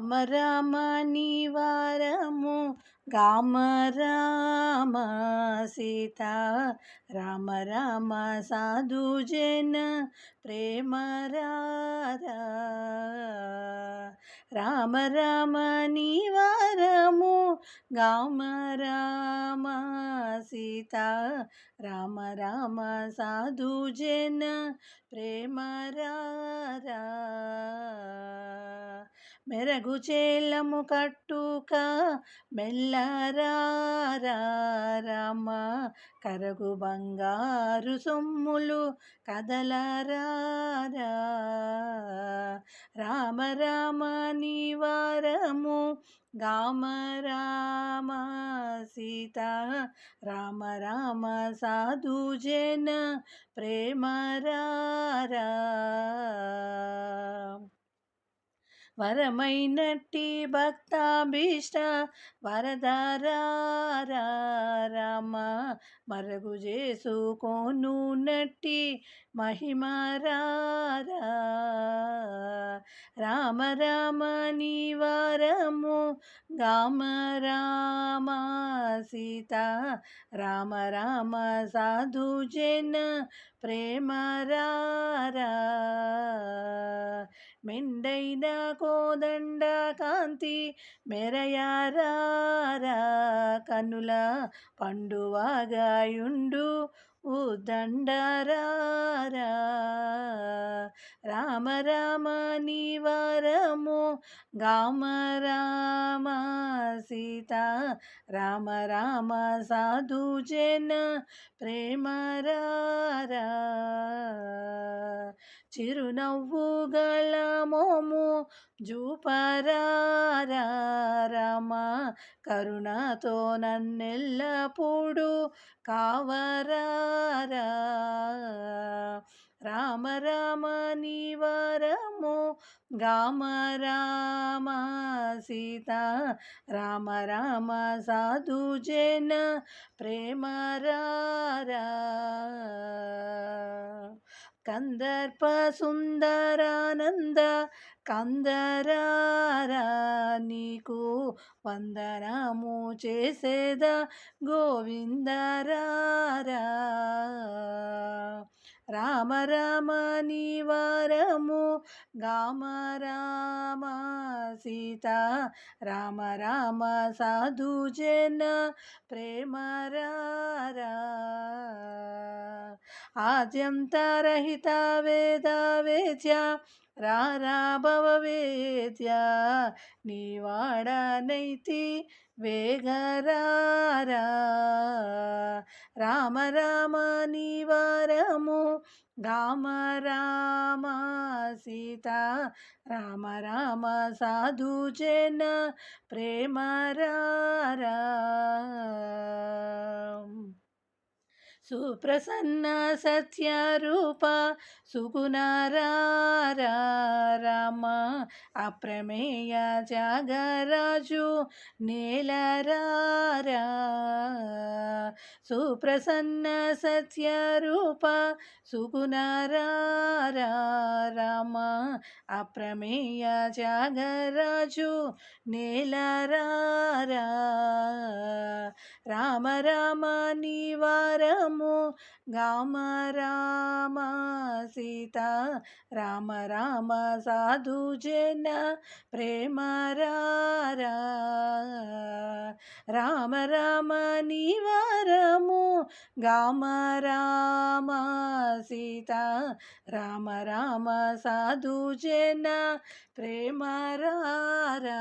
రామ రామ నివారము గామ రామ సీత రామ రామ సాధు జన ప్రేమ రారా రామ రామ నివారము గామ రామ సీత రామ రామ సాధు జన ప్రేమ రారా మెరగు చేలము కట్టుక మెల్లరారా రామ కరగు బంగారు సొమ్ములు కదలరారా రామ రామ నివారము గామ రామ సీత రామ రామ సాధు జన ప్రేమ రారా వరమైనట్టి భక్తాభీష్ట వరదారా రామ మరగు చేసుకోను నట్టి మహిమరారా రామ రామ నివారము గామ రామ సీత రామ రామ సాధు జన ప్రేమ రారా మెండైన కోదండ కాంతి మెరయారారా కనుల పండువాగాయుండు ఉదండరారా రామ రామ నివారము గామ రామ సీత రామ రామ సాధు జన ప్రేమ రారా చిరునవ్వు గల మోము జూపరారా రామ కరుణతో నన్నెల్లప్పుడు కావరారా రామ రామ నివారము గామ రామ సీత రామ రామ సాధు జన ప్రేమ రారా కందర్ప సుందరానంద కందరారా నీకు వందనము చేసేద గోవిందరారా రామ రామ నివారము గామ రామ సీత రామ రామ సాధు జన ప్రేమ రారా ఆద్యంతరహిత వేద వేద్య రారా భవ వేద్య నీవాడనైతి వేగరారా రామ రామ నివారము గామ రామ సీత రామ రామ సాధు జన ప్రేమ రారా సుప్రసన్న సత్యరూప సుగుణారారా రామ అప్రమేయ త్యాగరాజు నేలరారా సుప్రసన్న సత్యరూప సుగుణారారా రామ అప్రమేయ త్యాగరాజు నేలరారా రామ రామ నివారము గామ రామ సీత రామ రామ సాధు జన ప్రేమ రారా రామ రామ నివారము గామ రామ సీత రామ రామ సాధు జన ప్రేమ రారా